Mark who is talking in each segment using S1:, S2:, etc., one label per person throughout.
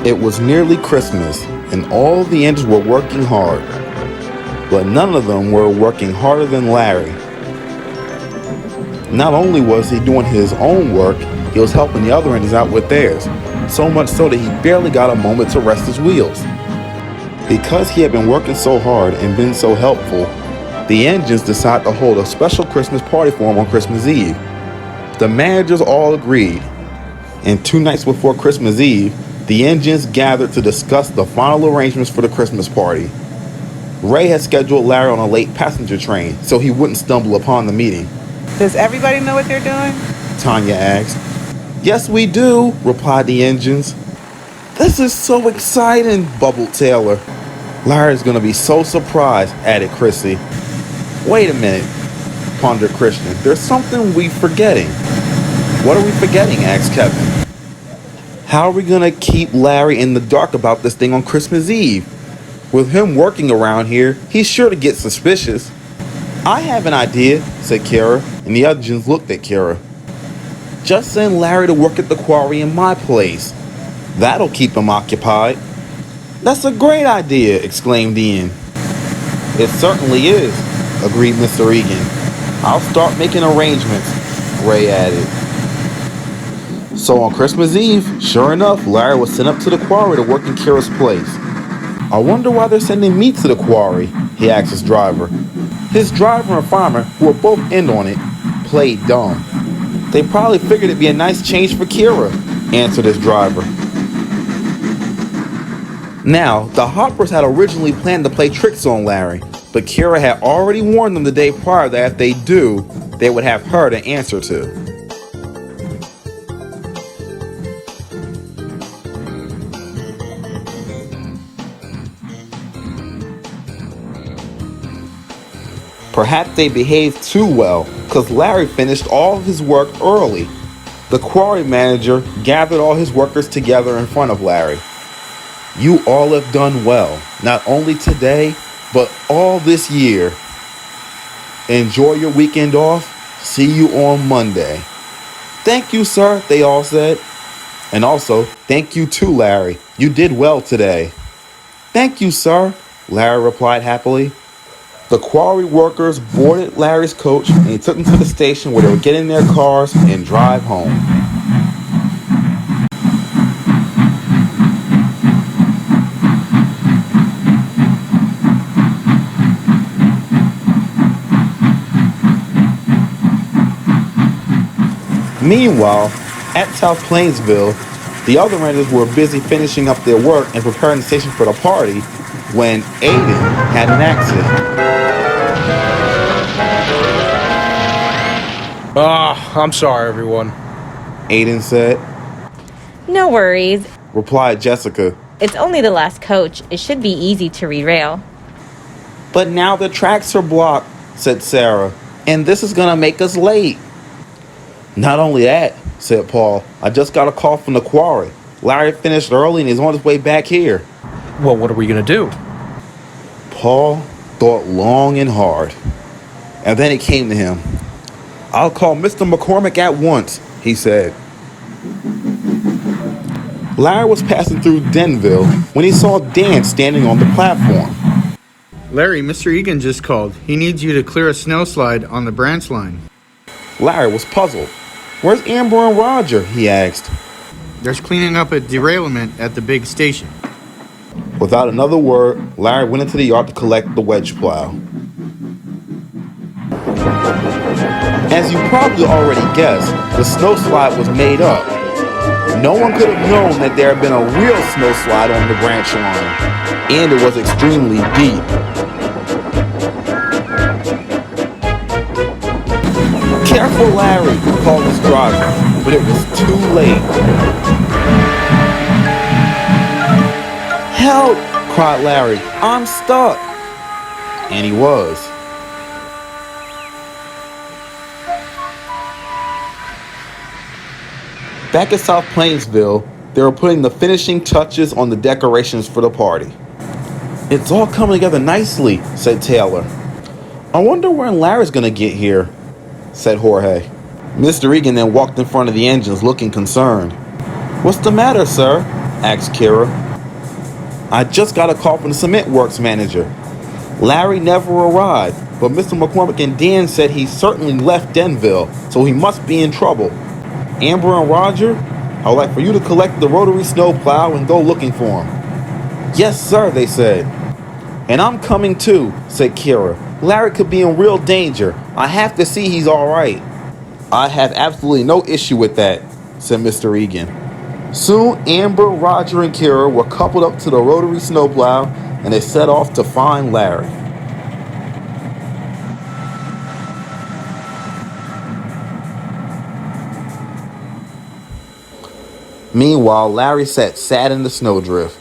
S1: It was nearly Christmas, and all the engines were working hard. But none of them were working harder than Larry. Not only was he doing his own work, he was helping the other engines out with theirs, so much so that he barely got a moment to rest his wheels. Because he had been working so hard and been so helpful, the engines decided to hold a special Christmas party for him on Christmas Eve. The managers all agreed, and 2 nights before Christmas Eve, the engines gathered to discuss the final arrangements for the Christmas party. Ray had scheduled Larry on a late passenger train so he wouldn't stumble upon the meeting.
S2: Does everybody know what they're doing?
S1: Tonya asked. Yes, we do, replied the engines. This is so exciting, bubbled Taylor. Larry's gonna be so surprised, added Kryssy. Wait a minute, pondered Cristian. There's something we're forgetting. What are we forgetting? Asked Kevin. How are we gonna keep Larry in the dark about this thing on Christmas Eve? With him working around here, he's sure to get suspicious. I have an idea, said Keira, and the other gens looked at Keira. Just send Larry to work at the quarry in my place. That'll keep him occupied. That's a great idea, exclaimed Ian. It certainly is, agreed Mr. Egan. I'll start making arrangements, Ray added. So on Christmas Eve, sure enough, Larry was sent up to the quarry to work in Keira's place. I wonder why they're sending me to the quarry, he asked his driver. His driver and farmer, who were both in on it, played dumb. They probably figured it'd be a nice change for Keira, answered his driver. Now, the Hoppers had originally planned to play tricks on Larry, but Keira had already warned them the day prior that if they do, they would have her to answer to. Perhaps they behaved too well, because Larry finished all of his work early. The quarry manager gathered all his workers together in front of Larry. You all have done well, not only today, but all this year. Enjoy your weekend off. See you on Monday. Thank you, sir, they all said. And also, thank you too, Larry. You did well today. Thank you, sir, Larry replied happily. The quarry workers boarded Larry's coach and he took them to the station where they would get in their cars and drive home. Meanwhile, at South Plainsville, the other renters were busy finishing up their work and preparing the station for the party when Aiden had an accident.
S3: I'm sorry, everyone,
S1: Aiden said.
S4: No worries.
S1: Replied Jessica.
S4: It's only the last coach. It should be easy to derail.
S1: But now the tracks are blocked, said Sarah, and this is gonna make us late. Not only that, said Paul, I just got a call from the quarry. Larry finished early and he's on his way back here.
S3: Well, what are we gonna do?
S1: Paul thought long and hard, and then it came to him. I'll call Mr. McCormick at once, he said. Larry was passing through Denville when he saw Dan standing on the platform.
S5: Larry, Mr. Egan just called. He needs you to clear a snowslide on the branch line.
S1: Larry was puzzled. Where's Amber and Roger? He asked.
S5: There's cleaning up a derailment at the big station.
S1: Without another word, Larry went into the yard to collect the wedge plow. As you probably already guessed, the snowslide was made up. No one could have known that there had been a real snowslide on the branch line, and it was extremely deep. Careful, Larry, called his driver, but it was too late. Help, cried Larry, I'm stuck. And he was. Back at South Plainsville, they were putting the finishing touches on the decorations for the party. It's all coming together nicely, said Taylor. I wonder when Larry's gonna get here, said Jorge. Mr. Egan then walked in front of the engines looking concerned. What's the matter, sir? asked Keira. I just got a call from the cement works manager. Larry never arrived, but Mr. McCormick and Dan said he certainly left Denville, so he must be in trouble. Amber and Roger, I would like for you to collect the rotary snowplow and go looking for him. Yes, sir, they said. And I'm coming too, said Keira. Larry could be in real danger. I have to see he's all right. I have absolutely no issue with that, said Mr. Egan. Soon, Amber, Roger, and Keira were coupled up to the rotary snowplow, and they set off to find Larry. Meanwhile, Larry sat sad in the snowdrift.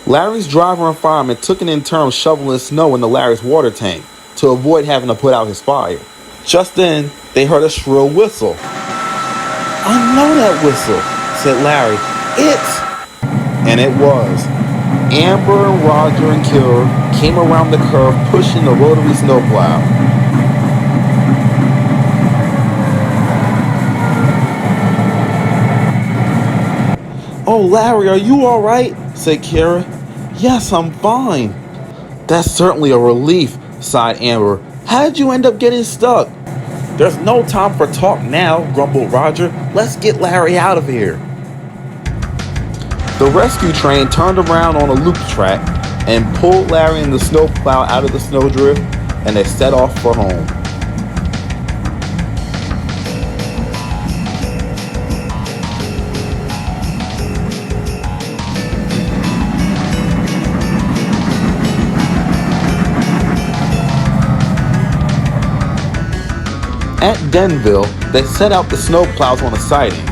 S1: Larry's driver and fireman took it in turn shoveling snow into Larry's water tank to avoid having to put out his fire. Just then, they heard a shrill whistle. I know that whistle, said Larry. And it was. Amber and Roger and Keira came around the curve pushing the rotary snowplow. Oh, Larry, are you all right? Said Keira. Yes, I'm fine. That's certainly a relief, sighed Amber. How did you end up getting stuck? There's no time for talk now, grumbled Roger. Let's get Larry out of here. The rescue train turned around on a loop track and pulled Larry and the snowplow out of the snowdrift, and they set off for home. At Denville, they set out the snowplows on a siding.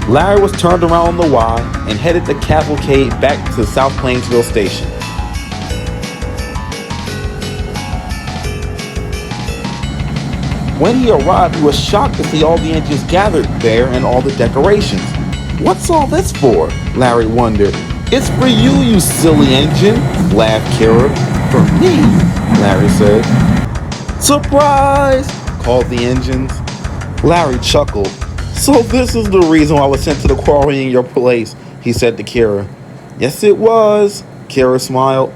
S1: Larry was turned around on the Y and headed the cavalcade back to South Plainsville Station. When he arrived, he was shocked to see all the engines gathered there and all the decorations. What's all this for? Larry wondered. It's for you, you silly engine, laughed Keira. For me, Larry said. Surprise! Called the engines. Larry chuckled. So this is the reason why I was sent to the quarry in your place, he said to Keira. Yes, it was, Keira smiled.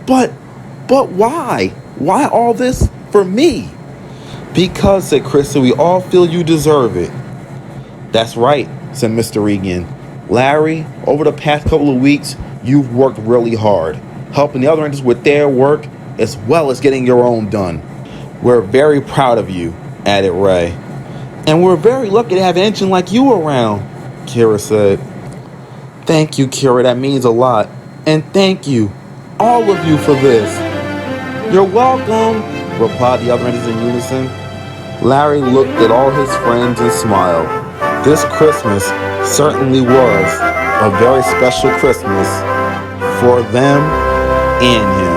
S1: But why? Why all this for me? Because, said Cristian, we all feel you deserve it. That's right, said Mr. Egan. Larry, over the past couple of weeks, you've worked really hard, helping the other engines with their work, as well as getting your own done. We're very proud of you, added Ray. And we're very lucky to have an engine like you around, Keira said. Thank you, Keira, that means a lot. And thank you, all of you, for this. You're welcome, replied the other engines in unison. Larry looked at all his friends and smiled. This Christmas certainly was a very special Christmas for them and him.